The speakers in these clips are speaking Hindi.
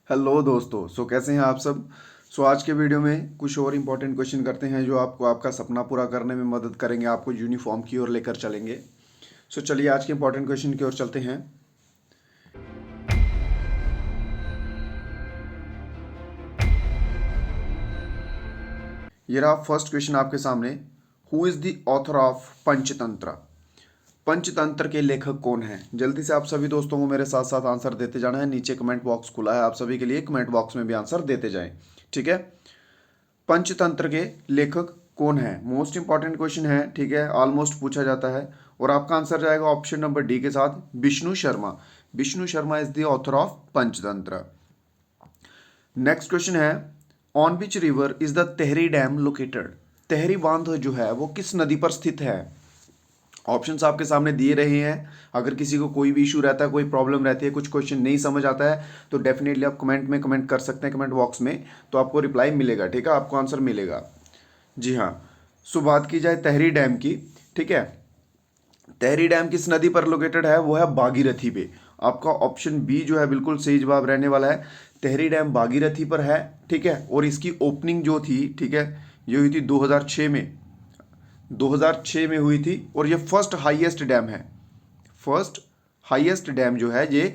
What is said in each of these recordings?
हेलो दोस्तों। कैसे हैं आप सब। आज के वीडियो में कुछ और इम्पोर्टेंट क्वेश्चन करते हैं जो आपको आपका सपना पूरा करने में मदद करेंगे, आपको यूनिफॉर्म की ओर लेकर चलेंगे। चलिए आज के इम्पोर्टेंट क्वेश्चन की ओर चलते हैं। ये रहा फर्स्ट क्वेश्चन आपके सामने। Who is the author of Panchatantra. Panchatantra के लेखक कौन हैं? जल्दी से आप सभी दोस्तों को मेरे साथ साथ आंसर देते जाना है। नीचे कमेंट बॉक्स खुला है आप सभी के लिए, कमेंट बॉक्स में भी आंसर देते जाएं। ठीक है। पंचतंत्र के लेखक कौन है? मोस्ट इंपॉर्टेंट क्वेश्चन है। ठीक है, ऑलमोस्ट पूछा जाता है। और आपका आंसर जाएगा ऑप्शन नंबर डी के साथ, Vishnu Sharma. Vishnu Sharma is the author of Panchatantra. Next question है, on which river is the Tehri dam located. Tehri बांध जो है वो किस नदी पर स्थित है? ऑप्शंस आपके सामने दिए रहे हैं। अगर किसी को कोई भी इशू रहता है, कोई प्रॉब्लम रहती है, कुछ क्वेश्चन नहीं समझ आता है, तो डेफिनेटली आप कमेंट में कमेंट कर सकते हैं, कमेंट बॉक्स में, तो आपको रिप्लाई मिलेगा। ठीक है, आपको आंसर मिलेगा। जी हाँ। बात की जाए तेहरी डैम की। ठीक है, तेहरी डैम किस नदी पर लोकेटेड है? वो है भागीरथी पे। आपका ऑप्शन बी जो है बिल्कुल सही जवाब रहने वाला है। तेहरी डैम भागीरथी पर है। ठीक है, और इसकी ओपनिंग जो थी, ठीक है, ये हुई थी 2006 में। 2006 में हुई थी और ये फर्स्ट हाईएस्ट डैम है। फर्स्ट हाईएस्ट डैम जो है ये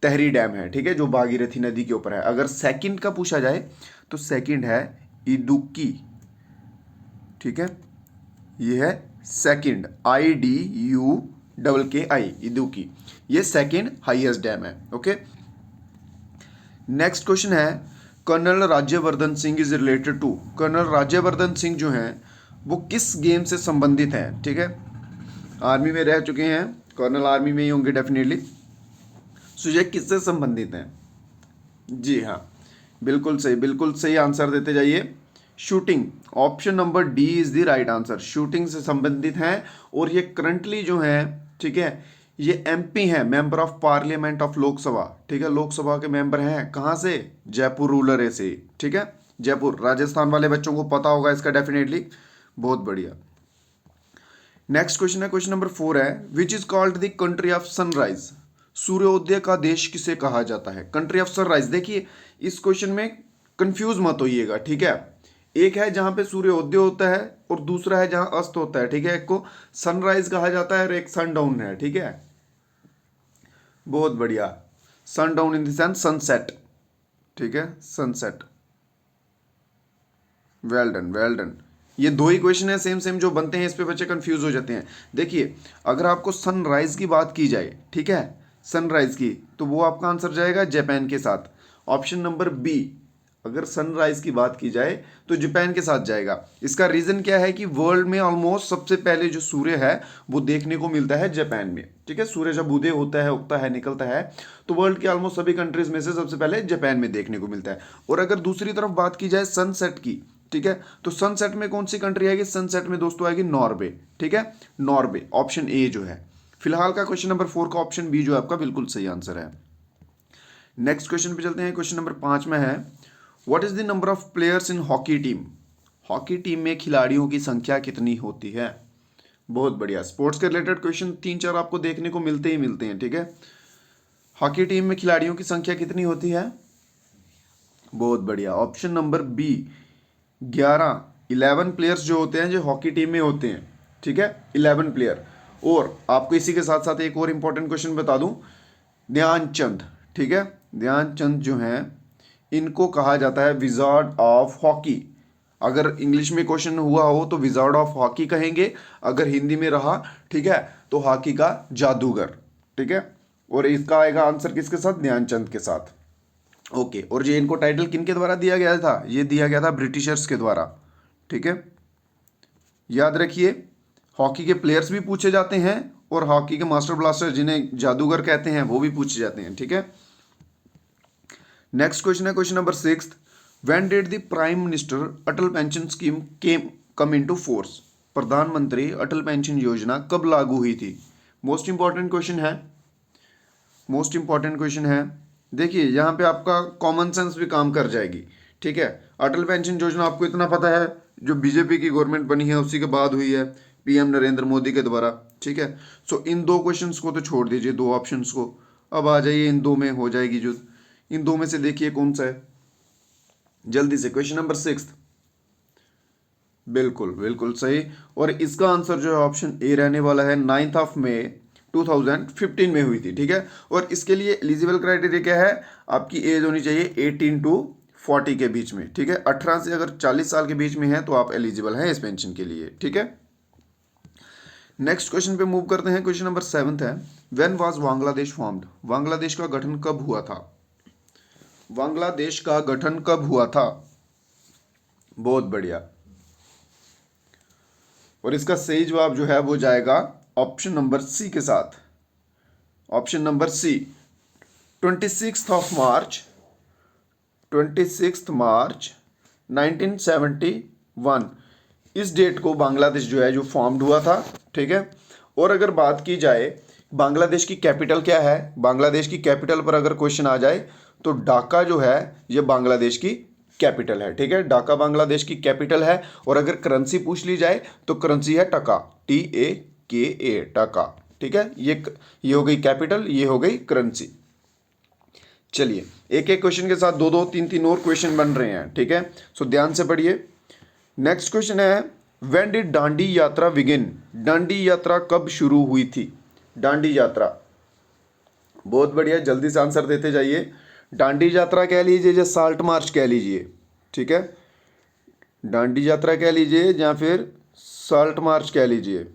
तेहरी डैम है। ठीक है, जो भागीरथी नदी के ऊपर है। अगर सेकंड का पूछा जाए तो सेकंड है इदुक्की। ठीक है, ये है सेकंड, IDUKKI, इदुक्की। ये सेकंड हाईएस्ट डैम है। ओके। नेक्स्ट क्वेश्चन है, colonel Rajyavardhan Singh is related to. Colonel Rajyavardhan Singh जो हैं वो किस गेम से संबंधित हैं? ठीक है, आर्मी में रह चुके हैं, कर्नल आर्मी में ही होंगे डेफिनेटली। ये किससे संबंधित हैं? जी हाँ, बिल्कुल सही आंसर देते जाइए। Shooting, option number D is the right answer. Shooting से संबंधित हैं और ये करंटली जो है, ठीक है, ये MP हैं, member of parliament of Lok Sabha. ठीक है, लोकसभा के मेंबर हैं। कहाँ से? जयपुर रूरल से। ठीक है, जयपुर, राजस्थान वाले बच्चों को पता होगा इसका डेफिनेटली। बहुत बढ़िया। नेक्स्ट क्वेश्चन है, क्वेश्चन नंबर 4 है, which is called the country of sunrise. सूर्योदय का देश किसे कहा जाता है? Country of sunrise. देखिए, इस क्वेश्चन में कंफ्यूज मत होइएगा। ठीक है, एक है जहां पे सूर्योदय होता है और दूसरा है जहां अस्त होता है। ठीक है, एक को सनराइज कहा जाता है और एक सनडाउन है। ठीक है, बहुत बढ़िया। Sundown in the sense sunset. ठीक है, sunset. Well done, well done. ये दो ही क्वेश्चन है सेम सेम जो बनते हैं, इस पे बच्चे कंफ्यूज हो जाते हैं। देखिए, अगर आपको सनराइज की बात की जाए, ठीक है, सनराइज की, तो वो आपका आंसर जाएगा जापान के साथ, ऑप्शन नंबर बी। अगर सनराइज की बात की जाए तो जापान के साथ जाएगा। इसका रीजन क्या है कि वर्ल्ड में ऑलमोस्ट सबसे पहले जो सूर्य है वो देखने को मिलता है जापान में। ठीक है, सूर्य जब उदय होता है, उगता है, निकलता है, तो वर्ल्ड के ऑलमोस्ट सभी कंट्रीज में से सबसे पहले जापान में देखने को मिलता है। और अगर दूसरी तरफ बात की जाए सनसेट की, ठीक है, तो सनसेट में कौन सी कंट्री आएगी? सनसेट में दोस्तों आएगी नॉर्वे। ठीक है, नॉर्वे, ऑप्शन ए जो है। फिलहाल का क्वेश्चन नंबर 4 का ऑप्शन बी जो है आपका बिल्कुल सही आंसर है। नेक्स्ट क्वेश्चन पे चलते हैं। क्वेश्चन नंबर 5 में है, what is the number of players in hockey team. Hockey team में खिलाड़ियों की संख्या कितनी होती है? बहुत बढ़िया। स्पोर्ट्स के रिलेटेड क्वेश्चन 3-4 आपको देखने को मिलते ही मिलते हैं। ठीक है, हॉकी टीम में खिलाड़ियों की संख्या कितनी होती है? बहुत बढ़िया, ऑप्शन नंबर बी, 11। 11 प्लेयर्स जो होते हैं जो हॉकी टीम में होते हैं। ठीक है, 11 प्लेयर। और आपको इसी के साथ साथ एक और इंपॉर्टेंट क्वेश्चन बता दूं, ध्यानचंद। ठीक है, ध्यानचंद जो हैं इनको कहा जाता है विजार्ड ऑफ हॉकी। अगर इंग्लिश में क्वेश्चन हुआ हो तो विजार्ड ऑफ हॉकी कहेंगे, अगर हिंदी में रहा, ठीक है, तो हॉकी का जादूगर। ठीक है, और इसका आएगा आंसर किसके साथ? ध्यानचंद के साथ। ओके, और ये इनको टाइटल किन के द्वारा दिया गया था? ये दिया गया था ब्रिटिशर्स के द्वारा। ठीक है, याद रखिए, हॉकी के प्लेयर्स भी पूछे जाते हैं और हॉकी के मास्टर ब्लास्टर जिन्हें जादूगर कहते हैं वो भी पूछे जाते हैं। ठीक है, नेक्स्ट क्वेश्चन है, question number 6, when did the prime minister Atal pension scheme come into force. प्रधानमंत्री अटल पेंशन योजना कब लागू हुई थी? मोस्ट इंपॉर्टेंट क्वेश्चन है, मोस्ट इंपॉर्टेंट क्वेश्चन है। देखिए, यहाँ पे आपका कॉमन सेंस भी काम कर जाएगी। ठीक है, अटल पेंशन योजना आपको इतना पता है, जो बीजेपी की गवर्नमेंट बनी है उसी के बाद हुई है, PM नरेंद्र मोदी के द्वारा। ठीक है, इन दो क्वेश्चंस को तो छोड़ दीजिए, दो ऑप्शंस को। अब आ जाइए इन दो में हो जाएगी जो इन दो में से देखिए कौन सा है, जल्दी से। क्वेश्चन नंबर 6, बिल्कुल बिल्कुल सही। और इसका आंसर जो है ऑप्शन ए रहने वाला है। 9 मई 2015 में हुई थी, ठीक है। और इसके लिए एलिजिबल क्राइटेरिया क्या है, आपकी एज होनी चाहिए 18 टू 40 के बीच में, ठीक है। 18 से अगर 40 साल के बीच में है तो आप एलिजिबल हैं इस पेंशन के लिए, ठीक है। नेक्स्ट क्वेश्चन पे मूव करते हैं। क्वेश्चन नंबर 7 है, when was Bangladesh formed? Bangladesh का गठन कब हुआ था? बांग्लादेश का गठन कब हुआ था? बहुत बढ़िया। और इसका सही जवाब जो है वो जाएगा ऑप्शन नंबर सी के साथ। ऑप्शन नंबर सी, 26 मार्च 1971, इस डेट को बांग्लादेश जो है जो फॉर्म्ड हुआ था, ठीक है। और अगर बात की जाए बांग्लादेश की कैपिटल क्या है, बांग्लादेश की कैपिटल पर अगर क्वेश्चन आ जाए तो ढाका जो है ये बांग्लादेश की कैपिटल है, ठीक है। ढाका बांग्लादेश की कैपिटल है। और अगर करेंसी पूछ ली जाए तो करेंसी है टका, TAKA, टका, ठीक है। ये हो गई कैपिटल, ये हो गई करेंसी। चलिए एक एक क्वेश्चन के साथ दो दो तीन तीन और क्वेश्चन बन रहे हैं, ठीक है। सो ध्यान से पढ़िए। नेक्स्ट क्वेश्चन है, व्हेन डिड दांडी यात्रा बिगिन? दांडी यात्रा कब शुरू हुई थी? दांडी यात्रा, बहुत बढ़िया, जल्दी से आंसर देते जाइए। दांडी यात्रा कह लीजिए या साल्ट मार्च कह लीजिए, ठीक है। दांडी यात्रा कह लीजिए या फिर साल्ट मार्च कह लीजिए,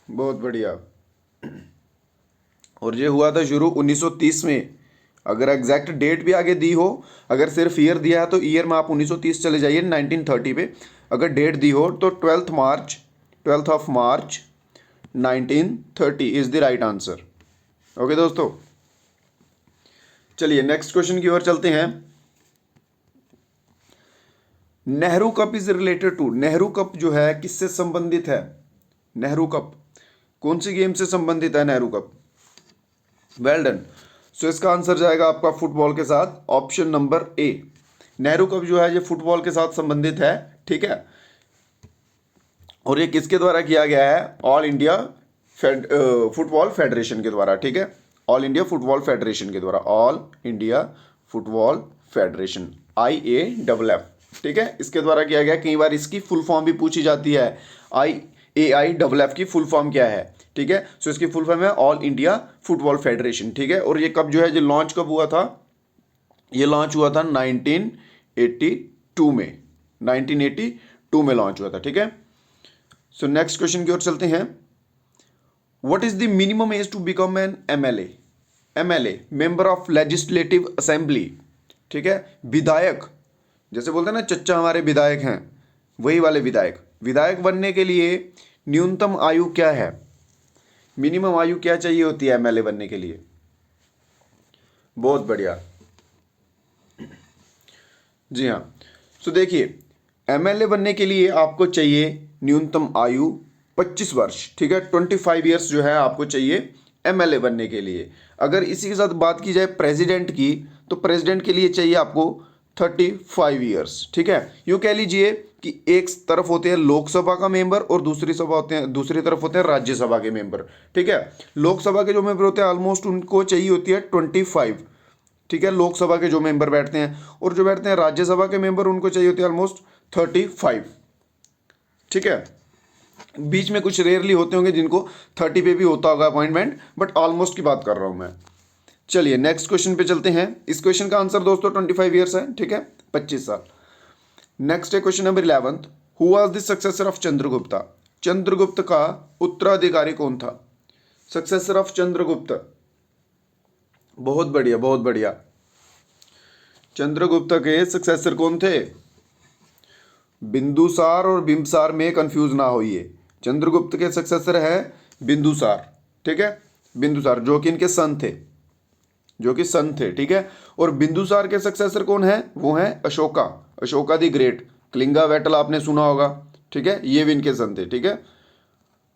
बहुत बढ़िया। और ये हुआ था शुरू 1930 में। अगर एग्जैक्ट डेट भी आगे दी हो, अगर सिर्फ ईयर दिया है तो ईयर में आप 1930 चले जाइए 1930 पे। अगर डेट दी हो तो 12 of March 1930 is the right answer. Okay दोस्तों, चलिए नेक्स्ट क्वेश्चन की ओर चलते हैं। Nehru cup is related to? Nehru cup जो है किससे संबंधित है? नेहरू कप कौन सी गेम से संबंधित है Nehru cup? Well done. So इसका आंसर जाएगा आपका फुटबॉल के साथ, option number A. Nehru cup जो है ये फुटबॉल के साथ संबंधित है, ठीक है। और ये किसके द्वारा किया गया है? ऑल इंडिया फुटबॉल फेडरेशन के द्वारा, ठीक है। ऑल इंडिया फुटबॉल फेडरेशन के द्वारा, all India football federation, IAFF, ठीक है, इसके द्वारा किया गया। कई बार इसकी फुल फॉर्म भी पूछी जाती है, AIFF की फुल फॉर्म क्या है, ठीक है। सो इसकी फुल फॉर्म है ऑल इंडिया फुटबॉल फेडरेशन, ठीक है। और ये कब जो है ये लॉन्च कब हुआ था? ये लॉन्च हुआ था 1982 में, 1982 में लॉन्च हुआ था, ठीक है। सो नेक्स्ट क्वेश्चन की ओर चलते हैं। What is the minimum age to become an MLA? MLA, member of legislative assembly, ठीक है। विधायक, जैसे बोलते हैं ना चच्चा हमारे विधायक हैं, वही वाले विधायक। विधायक बनने के लिए न्यूनतम आयु क्या है? मिनिमम आयु क्या चाहिए होती है MLA बनने के लिए? बहुत बढ़िया, जी हाँ। सो देखिए MLA बनने के लिए आपको चाहिए न्यूनतम आयु 25 वर्ष, ठीक है। 25 ईयर्स जो है आपको चाहिए MLA बनने के लिए। अगर इसी के साथ बात की जाए प्रेसिडेंट की, तो प्रेसिडेंट के लिए चाहिए आपको 35 ईयर्स, ठीक है। यूँ कह लीजिए कि एक तरफ होते हैं लोकसभा का मेंबर और दूसरी तरफ होते हैं राज्यसभा के मेंबर, ठीक है। लोकसभा के जो मेंबर होते हैं ऑलमोस्ट उनको चाहिए होती है 25, ठीक है, लोकसभा के जो मेंबर बैठते हैं। और जो बैठते हैं राज्यसभा के मेंबर उनको चाहिए होती है ऑलमोस्ट 35, ठीक है। बीच में कुछ रेयरली होते होंगे जिनको 30 पे भी होता होगा अपॉइंटमेंट, बट ऑलमोस्ट की बात कर रहा हूं मैं। चलिए नेक्स्ट क्वेश्चन पे चलते हैं। इस क्वेश्चन का आंसर दोस्तों 25 ईयर्स है, ठीक है, 25 साल। नेक्स्ट है question number 11, who was the successor of Chandragupta? Chandragupta का उत्तराधिकारी कौन था? सक्सेसर ऑफ चंद्रगुप्त, बहुत बढ़िया बहुत बढ़िया। चंद्रगुप्त के सक्सेसर कौन थे? बिंदुसार और बिंबसार में कंफ्यूज ना होइए। चंद्रगुप्त के सक्सेसर है बिंदुसार, ठीक है, बिंदुसार जो कि इनके सन थे, ठीक है। और बिंदुसार के सक्सेसर कौन है? वो है Ashoka, Ashoka the great. Kalinga battle आपने सुना होगा, ठीक है, ये भी इनके सन थे, ठीक है।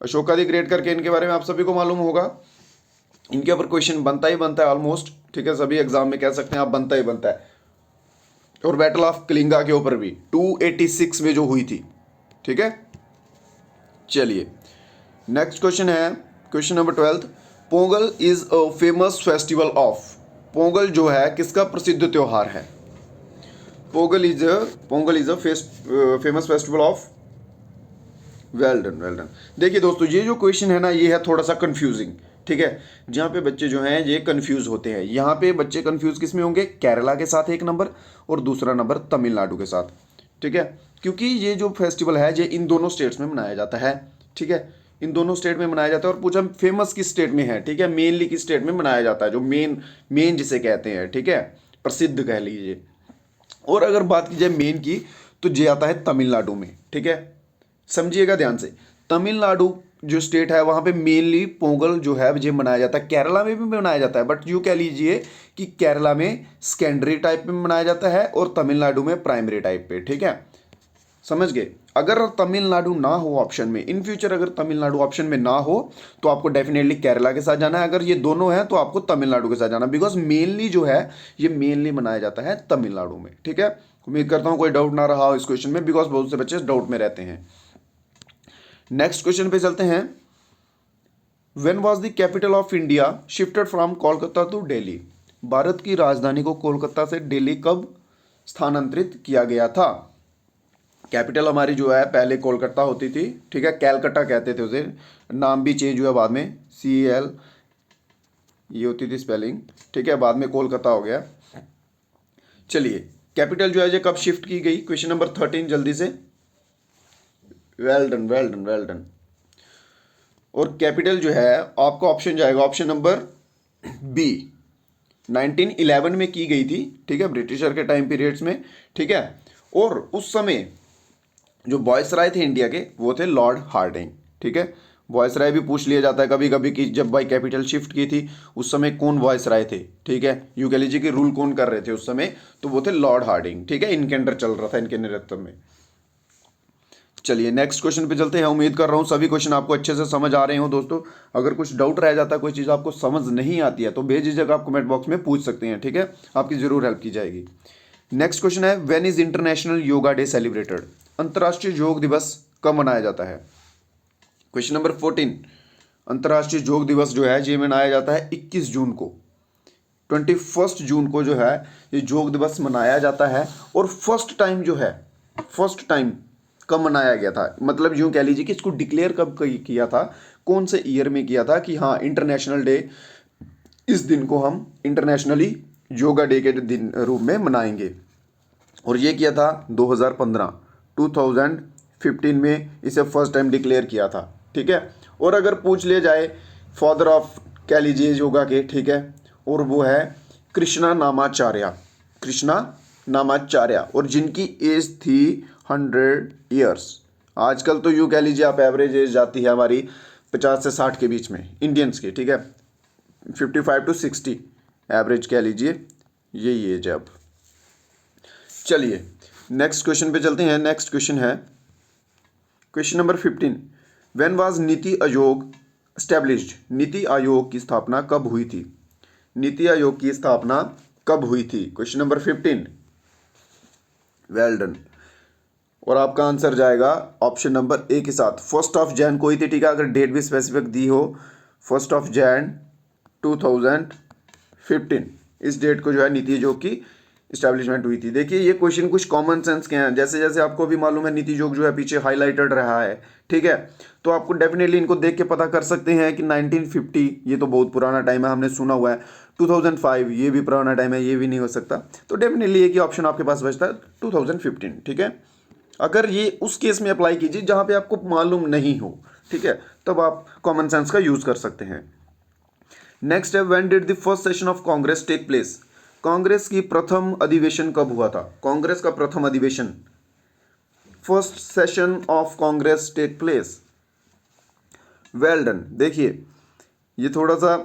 अशोका द ग्रेट करके इनके बारे में आप सभी को मालूम होगा। इनके ऊपर क्वेश्चन बनता ही बनता है ऑलमोस्ट, ठीक है, सभी एग्जाम में कह सकते हैं आप बनता ही बनता है। और बैटल ऑफ कलिंगा के ऊपर भी 286 में जो हुई थी, ठीक है। चलिए नेक्स्ट क्वेश्चन है question number 12, Pongal is a famous festival of? Pongal जो है किसका प्रसिद्ध त्योहार है? Pongal is a famous festival of. Well done, well done. देखिए दोस्तों, ये जो क्वेश्चन है ना, ये है थोड़ा सा कंफ्यूजिंग, ठीक है, जहाँ पे बच्चे जो हैं ये कंफ्यूज होते हैं। यहाँ पे बच्चे कंफ्यूज किस में होंगे? केरला के साथ एक नंबर और दूसरा नंबर तमिलनाडु के साथ, ठीक है, क्योंकि ये जो फेस्टिवल है ये इन दोनों स्टेट्स में मनाया जाता है, ठीक है, इन दोनों स्टेट में मनाया जाता है। और पूछा फेमस किस स्टेट में है, ठीक है, मेनली किस स्टेट में मनाया जाता है, जो मेन मेन जिसे कहते हैं, ठीक है, प्रसिद्ध कह लीजिए। और अगर बात की जाए मेन की, तो ये आता है तमिलनाडु में, ठीक है, समझिएगा ध्यान से। तमिलनाडु जो स्टेट है वहाँ पे मेनली पोंगल जो है ये मनाया जाता है। केरला में भी मनाया जाता है, बट यूँ कह लीजिए कि केरला में सेकेंडरी टाइप में मनाया जाता है और तमिलनाडु में प्राइमरी टाइप पे, ठीक है, समझ गए। अगर तमिलनाडु ना हो ऑप्शन में, इन फ्यूचर अगर तमिलनाडु ऑप्शन में ना हो, तो आपको डेफिनेटली केरला के साथ जाना है। अगर ये दोनों हैं तो आपको तमिलनाडु के साथ जाना, बिकॉज मेनली जो है ये मेनली मनाया जाता है तमिलनाडु में, ठीक है। उम्मीद करता हूँ कोई डाउट ना रहा हो इस क्वेश्चन में, बिकॉज बहुत से बच्चे डाउट में रहते हैं। नेक्स्ट क्वेश्चन पे चलते हैं। When was the capital of India shifted from Kolkata to Delhi? Bharat की राजधानी को कोलकाता से दिल्ली कब स्थानांतरित किया गया था? कैपिटल हमारी जो है पहले कोलकाता होती थी, ठीक है, कैलकटा कहते थे उसे, नाम भी चेंज हुआ बाद में, CL ये होती थी स्पेलिंग, ठीक है, बाद में कोलकाता हो गया। चलिए, कैपिटल जो है ये कब शिफ्ट की गई? क्वेश्चन नंबर 13 जल्दी से। Well done, well done, well done. और कैपिटल जो है आपका ऑप्शन जाएगा ऑप्शन नंबर बी, 1911 में की गई थी, ठीक है, ब्रिटिशर के टाइम पीरियड्स में, ठीक है। और उस समय जो वॉइसराय थे इंडिया के वो थे लॉर्ड हार्डिंग, ठीक है। वॉइसराय भी पूछ लिया जाता है कभी कभी कि जब भाई कैपिटल शिफ्ट की थी उस समय कौन वॉइसराय थे, ठीक है, यूं कह लीजिए कि रूल कौन कर रहे थे उस समय, तो वो थे लॉर्ड हार्डिंग, ठीक है, इनके अंडर चल रहा था, इनके नेतृत्व में। चलिए नेक्स्ट क्वेश्चन पे चलते हैं। उम्मीद कर रहा हूँ सभी क्वेश्चन आपको अच्छे से समझ आ रहे हो दोस्तों। अगर कुछ डाउट रह जाता है, कोई चीज़ आपको समझ नहीं आती है, तो बेझिझक आप कमेंट बॉक्स में पूछ सकते हैं, ठीक है, आपकी जरूर हेल्प की जाएगी। नेक्स्ट क्वेश्चन है, when is international yoga day celebrated? अंतर्राष्ट्रीय योग दिवस कब मनाया जाता है? क्वेश्चन नंबर 14, अंतर्राष्ट्रीय योग दिवस जो है ये मनाया जाता है 21 जून को, 21 जून को जो है ये योग दिवस मनाया जाता है। और फर्स्ट टाइम जो है, फर्स्ट टाइम कब मनाया गया था, मतलब यूं कह लीजिए कि इसको डिक्लेयर कब किया था, कौन से ईयर में किया था कि हाँ इंटरनेशनल डे, इस दिन को हम इंटरनेशनली योगा डे के दिन रूप में मनाएंगे। और ये किया था 2015 में इसे फर्स्ट टाइम डिक्लेयर किया था, ठीक है। और अगर पूछ लिया जाए फादर ऑफ कह लीजिए योगा के, ठीक है, और वो है कृष्णा नामाचार्य, कृष्णा नामाचार्य, और जिनकी एज थी 100 ईयर्स। आजकल तो यूँ कह लीजिए आप एवरेज एज जाती है हमारी 50 से 60 के बीच में इंडियंस की, ठीक है, 55 to 60 एवरेज कह लीजिए, यही एज है अब। चलिए नेक्स्ट क्वेश्चन पे चलते हैं। नेक्स्ट क्वेश्चन है question number 15, when was NITI Aayog established? NITI Aayog की स्थापना कब हुई थी? नीति आयोग की स्थापना कब हुई थी? Question number 15। Well done. और आपका आंसर जाएगा ऑप्शन नंबर ए के साथ, 1 जनवरी को हुई थी, ठीक है, अगर डेट भी स्पेसिफिक दी हो 1 जनवरी 2015, इस डेट को जो है नीति आयोग की इस्टेब्लिशमेंट हुई थी। देखिए ये क्वेश्चन कुछ कॉमन सेंस के हैं, जैसे जैसे आपको भी मालूम है नीति आयोग जो है पीछे हाईलाइटेड रहा है, ठीक है, तो आपको डेफिनेटली इनको देख के पता कर सकते हैं कि 1950 ये तो बहुत पुराना टाइम है, हमने सुना हुआ है, 2005 ये भी पुराना टाइम है, ये भी नहीं हो सकता, तो डेफिनेटली एक ही ऑप्शन आपके पास बचता है 2015, ठीक है। अगर ये उस केस में अप्लाई कीजिए जहाँ पे आपको मालूम नहीं हो, ठीक है, तब आप कॉमन सेंस का यूज कर सकते हैं। नेक्स्ट है, when did the first session of Congress take place? Congress की प्रथम अधिवेशन कब हुआ था? कांग्रेस का प्रथम अधिवेशन, first session of Congress take place. Well done. देखिए ये थोड़ा सा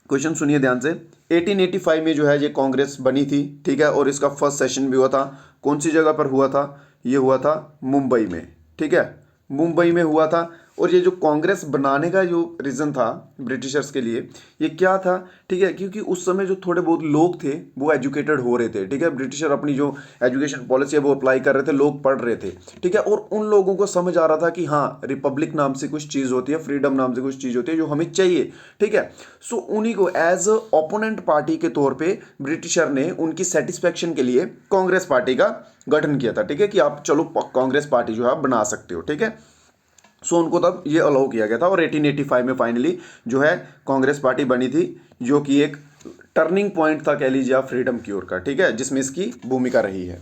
क्वेश्चन सुनिए ध्यान से। 1885 में जो है ये कांग्रेस बनी थी, ठीक है, और इसका फर्स्ट सेशन भी हुआ था। कौन सी जगह पर हुआ था? ये हुआ था मुंबई में, ठीक है, मुंबई में हुआ था। और ये जो कांग्रेस बनाने का जो रीज़न था ब्रिटिशर्स के लिए, ये क्या था, ठीक है, क्योंकि उस समय जो थोड़े बहुत लोग थे वो एजुकेटेड हो रहे थे, ठीक है, ब्रिटिशर अपनी जो एजुकेशन पॉलिसी है वो अप्लाई कर रहे थे, लोग पढ़ रहे थे, ठीक है, और उन लोगों को समझ आ रहा था कि हाँ, रिपब्लिक नाम से कुछ चीज़ होती है, फ्रीडम नाम से कुछ चीज़ होती है जो हमें चाहिए, ठीक है। सो उन्हीं को एज अ ओपोनेंट पार्टी के तौर पे ब्रिटिशर ने उनकी सेटिस्फेक्शन के लिए कांग्रेस पार्टी का गठन किया था, ठीक है, कि आप चलो कांग्रेस पार्टी जो है आप बना सकते हो, ठीक है। सो उनको तब ये अलाउ किया गया था और 1885 में फाइनली जो है कांग्रेस पार्टी बनी थी, जो कि एक टर्निंग पॉइंट था कह लीजिए आप फ्रीडम की ओर का, ठीक है, जिसमें इसकी भूमिका रही है।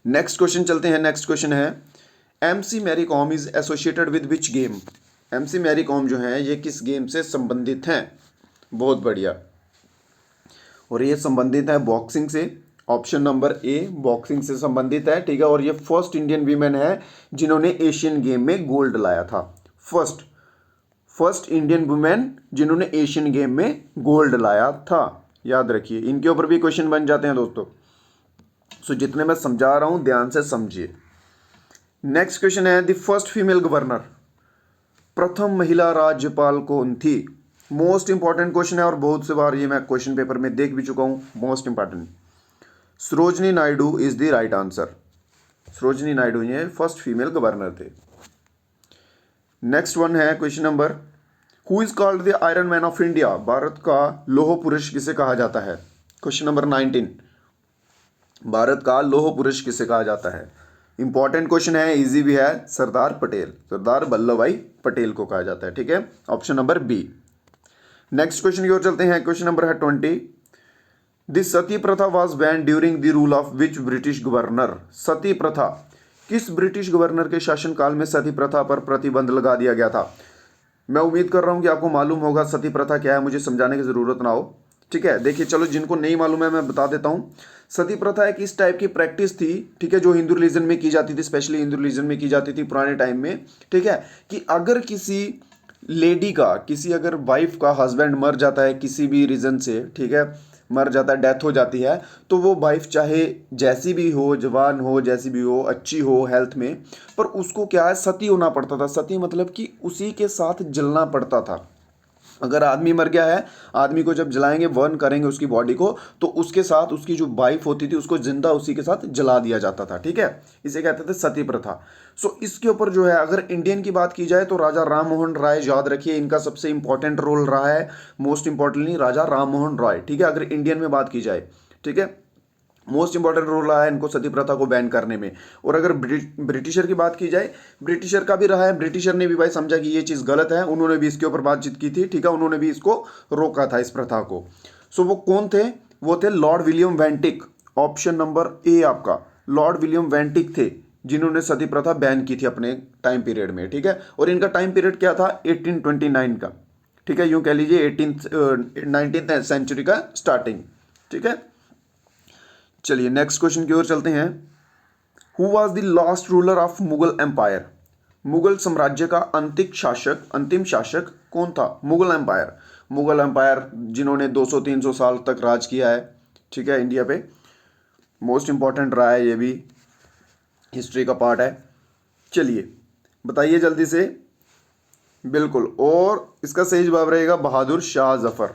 नेक्स्ट क्वेश्चन चलते हैं। नेक्स्ट क्वेश्चन है MC Mary Kom is associated with which game. MC Mary Kom जो है ये किस गेम से संबंधित हैं? बहुत बढ़िया, और ये संबंधित है बॉक्सिंग से। ऑप्शन नंबर ए बॉक्सिंग से संबंधित है, ठीक है, और ये फर्स्ट इंडियन वीमेन है जिन्होंने एशियन गेम में गोल्ड लाया था। फर्स्ट इंडियन वुमेन जिन्होंने एशियन गेम में गोल्ड लाया था, याद रखिए, इनके ऊपर भी क्वेश्चन बन जाते हैं दोस्तों। सो जितने मैं समझा रहा हूं ध्यान से समझिए। नेक्स्ट क्वेश्चन है द फर्स्ट फीमेल गवर्नर, प्रथम महिला राज्यपाल कौन थी? मोस्ट इंपॉर्टेंट क्वेश्चन है और बहुत से बार ये मैं क्वेश्चन पेपर में देख भी चुका हूं। Most important, Sarojini Naidu is the right answer. Sarojini Naidu ये फर्स्ट फीमेल गवर्नर थे। नेक्स्ट वन है question number, who is called the iron man of India. Bharat का लौह पुरुष किसे कहा जाता है? क्वेश्चन नंबर 19, भारत का लौह पुरुष किसे कहा जाता है? इंपॉर्टेंट क्वेश्चन है, इजी भी है, सरदार पटेल, सरदार वल्लभ भाई पटेल को कहा जाता है, ठीक है, option number B. Next question की ओर चलते हैं। क्वेश्चन नंबर है 20, this sati pratha was ban during the rule of which British governor. Sati pratha, किस ब्रिटिश गवर्नर के शासनकाल में सती प्रथा पर प्रतिबंध लगा दिया गया था? मैं उम्मीद कर रहा हूं कि आपको मालूम होगा सती प्रथा क्या है, मुझे समझाने की जरूरत ना हो, ठीक है। देखिए चलो, जिनको नहीं मालूम है मैं बता देता हूं। सती प्रथा एक इस टाइप की प्रैक्टिस थी, ठीक है, जो हिंदू रिलीजन में की जाती थी, स्पेशली हिंदू रिलीजन में की जाती थी पुराने टाइम में, ठीक है, कि अगर किसी लेडी का, किसी अगर वाइफ का हस्बैंड मर जाता है किसी भी रीजन से, ठीक है, मर जाता है, डेथ हो जाती है, तो वो वाइफ चाहे जैसी भी हो, जवान हो, जैसी भी हो, अच्छी हो हेल्थ में, पर उसको क्या है, सती होना पड़ता था। सती मतलब कि उसी के साथ जलना पड़ता था। अगर आदमी मर गया है, आदमी को जब जलाएंगे, बर्न करेंगे उसकी बॉडी को, तो उसके साथ उसकी जो वाइफ होती थी उसको जिंदा उसी के साथ जला दिया जाता था, ठीक है, इसे कहते थे सती प्रथा। सो इसके ऊपर जो है, अगर इंडियन की बात की जाए तो राजा राम मोहन राय, याद रखिए, इनका सबसे इंपॉर्टेंट रोल रहा है, मोस्ट इंपॉर्टेंटली राजा राम मोहन राय, ठीक है, अगर इंडियन में बात की जाए, ठीक है, मोस्ट इंपॉर्टेंट रोल रहा है इनको सती प्रथा को बैन करने में। और अगर ब्रिटिशर की बात की जाए, ब्रिटिशर का भी रहा है, ब्रिटिशर ने भी भाई समझा कि ये चीज़ गलत है, उन्होंने भी इसके ऊपर बातचीत की थी, ठीक है, उन्होंने भी इसको रोका था, इस प्रथा को। सो वो कौन थे? वो थे लॉर्ड विलियम वेंटिक। ऑप्शन नंबर ए आपका, लॉर्ड विलियम वेंटिक थे जिन्होंने सती प्रथा बैन की थी अपने टाइम पीरियड में, ठीक है, और इनका टाइम पीरियड क्या था? 1829 का, ठीक है, यूं कह लीजिए 19th सेंचुरी का स्टार्टिंग, ठीक है। चलिए नेक्स्ट क्वेश्चन की ओर चलते हैं। Who was the last ruler of Mughal empire. Mughal साम्राज्य का अंतिम शासक कौन था? मुगल एम्पायर जिन्होंने 200-300 साल तक राज किया है, ठीक है, इंडिया पे। मोस्ट इंपॉर्टेंट रहा है, ये भी हिस्ट्री का पार्ट है। चलिए बताइए जल्दी से। बिल्कुल, और इसका सही जवाब रहेगा बहादुर शाह जफर,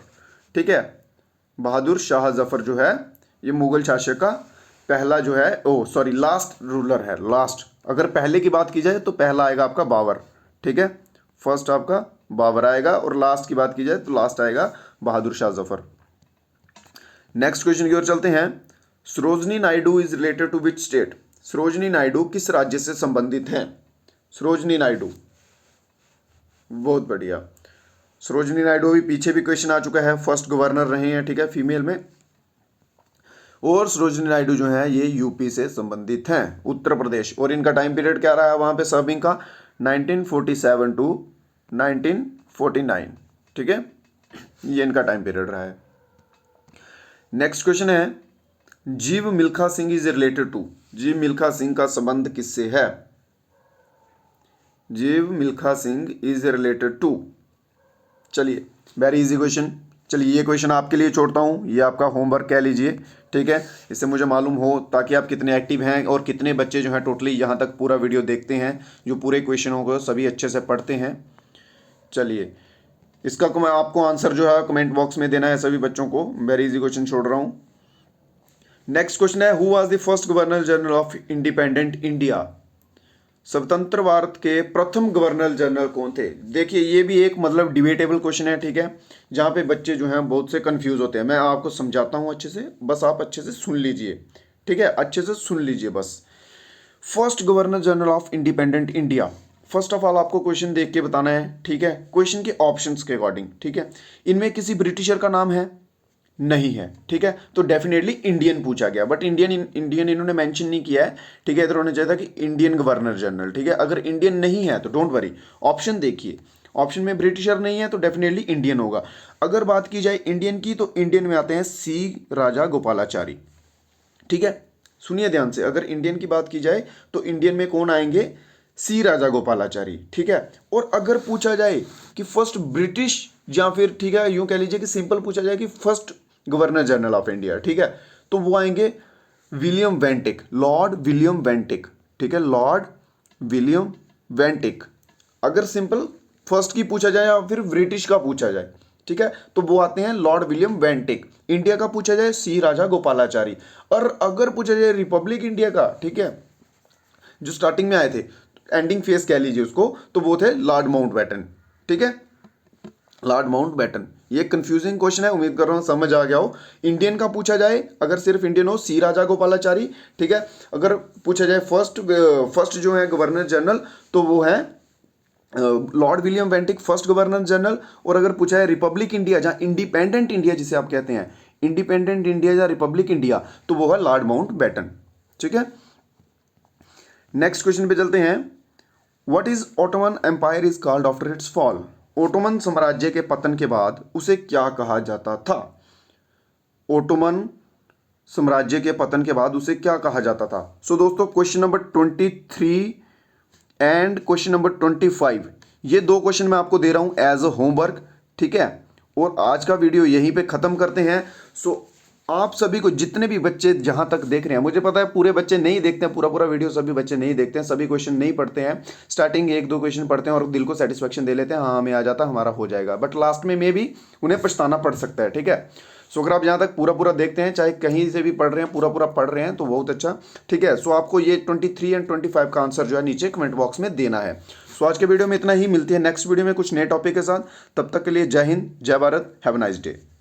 ठीक है, बहादुर शाह जफर जो है ये मुगल शासक का पहला जो है, लास्ट रूलर है। लास्ट, अगर पहले की बात की जाए तो पहला आएगा आपका बाबर, ठीक है, फर्स्ट आपका बाबर आएगा, और लास्ट की बात की जाए तो लास्ट आएगा बहादुर शाह जफर। नेक्स्ट क्वेश्चन की ओर चलते हैं। Sarojini Naidu is related to which state. Sarojini Naidu किस राज्य से संबंधित हैं? सरोजनी नायडू, बहुत बढ़िया। सरोजनी नायडू भी पीछे भी क्वेश्चन आ चुका है, फर्स्ट गवर्नर रहे हैं, ठीक है, फीमेल में। और सरोजनी नायडू जो है ये यूपी से संबंधित हैं, उत्तर प्रदेश, और इनका टाइम पीरियड क्या रहा है वहां पे सर्विंग का? 1947 टू 1949, ठीक है, ये इनका टाइम पीरियड रहा है। नेक्स्ट क्वेश्चन है, Jeev Milkha Singh is related to. Jeev Milkha Singh का संबंध किससे है? Jeev Milkha Singh is related to, चलिए वेरी इजी क्वेश्चन, चलिए ये क्वेश्चन आपके लिए छोड़ता हूँ, ये आपका होमवर्क कह लीजिए, ठीक है। इससे मुझे मालूम हो ताकि आप कितने एक्टिव हैं और कितने बच्चे जो हैं टोटली यहाँ तक पूरा वीडियो देखते हैं, जो पूरे क्वेश्चनों को सभी अच्छे से पढ़ते हैं। चलिए इसका मैं आपको आंसर जो है कमेंट बॉक्स में देना है सभी बच्चों को। वेरी इजी क्वेश्चन छोड़ रहा हूँ। नेक्स्ट क्वेश्चन है, who was the first governor general of independent India? स्वतंत्र भारत के प्रथम गवर्नर जनरल कौन थे? देखिए ये भी एक मतलब डिबेटेबल क्वेश्चन है, ठीक है, जहाँ पे बच्चे जो हैं बहुत से कंफ्यूज होते हैं। मैं आपको समझाता हूँ अच्छे से, बस आप अच्छे से सुन लीजिए, ठीक है, अच्छे से सुन लीजिए बस। First governor general of independent India, first of all आपको क्वेश्चन देख के बताना है, ठीक है, क्वेश्चन के ऑप्शंस के अकॉर्डिंग, ठीक है। इनमें किसी ब्रिटिशर का नाम है? नहीं है, ठीक है, तो डेफिनेटली इंडियन पूछा गया, बट इंडियन इन्होंने मेंशन नहीं किया है, ठीक है। इधर होना चाहिए था कि इंडियन गवर्नर जनरल, ठीक है। अगर इंडियन नहीं है तो डोंट वरी, ऑप्शन देखिए, ऑप्शन में ब्रिटिशर नहीं है तो डेफिनेटली इंडियन होगा। अगर बात की जाए इंडियन की तो इंडियन में आते हैं सी राजा गोपालाचारी, ठीक है, सुनिए ध्यान से। अगर इंडियन की बात की जाए तो इंडियन में कौन आएंगे? सी राजा गोपालाचारी, ठीक है। और अगर पूछा जाए कि फर्स्ट ब्रिटिश या फिर, ठीक है, यूं कह लीजिए कि सिंपल पूछा जाए कि first governor general of India, ठीक है, तो वो आएंगे विलियम वेंटिक, लॉर्ड विलियम वेंटिक, ठीक है, लॉर्ड विलियम वेंटिक। अगर सिंपल फर्स्ट की पूछा जाए या फिर ब्रिटिश का पूछा जाए, ठीक है, तो वो आते हैं लॉर्ड विलियम वेंटिक। इंडिया का पूछा जाए सी राजा गोपालाचारी। और अगर पूछा जाए रिपब्लिक इंडिया का, ठीक है, जो स्टार्टिंग में आए थे, एंडिंग फेस कह लीजिए उसको, तो वो थे लॉर्ड माउंटबेटन, ठीक है, लॉर्ड माउंटबेटन। ये कंफ्यूजिंग क्वेश्चन है, उम्मीद कर रहा हूँ समझ आ गया हो। इंडियन का पूछा जाए, अगर सिर्फ इंडियन हो, सी राजा गोपालाचारी, ठीक है। अगर पूछा जाए फर्स्ट जो है गवर्नर जनरल, तो वो है Lord William वेंटिक, first governor general. और अगर पूछा है रिपब्लिक इंडिया, जहाँ इंडिपेंडेंट इंडिया जिसे आप कहते हैं, इंडिपेंडेंट इंडिया या रिपब्लिक इंडिया, तो वो है लॉर्ड माउंटबेटन, ठीक है। नेक्स्ट क्वेश्चन पे चलते हैं। What is Ottoman empire is called after its fall? Ottoman साम्राज्य के पतन के बाद उसे क्या कहा जाता था? ओटोमन साम्राज्य के पतन के बाद उसे क्या कहा जाता था? सो दोस्तों question number 23 and question number 25, ये दो क्वेश्चन मैं आपको दे रहा हूं एज अ होमवर्क, ठीक है। और आज का वीडियो यहीं पे खत्म करते हैं। सो आप सभी को, जितने भी बच्चे जहां तक देख रहे हैं, मुझे पता है पूरे बच्चे नहीं देखते हैं पूरा वीडियो, सभी बच्चे नहीं देखते हैं, सभी क्वेश्चन नहीं पढ़ते हैं। स्टार्टिंग एक दो क्वेश्चन पढ़ते हैं और दिल को सेटिस्फेक्शन दे लेते हैं, हाँ हमें आ जाता, हमारा हो जाएगा, बट लास्ट में भी उन्हें पछताना पड़ सकता है, ठीक है। सो अगर आप यहाँ तक पूरा देखते हैं, चाहे कहीं से भी पढ़ रहे हैं, पूरा पढ़ रहे हैं, तो बहुत अच्छा, ठीक है। सो आपको ये 23 एंड 25 का आंसर जो है नीचे कमेंट बॉक्स में देना है। सो आज के वीडियो में इतना ही, मिलती है नेक्स्ट वीडियो में कुछ नए टॉपिक के साथ। तब तक के लिए जय हिंद, जय Bharat, have a nice day.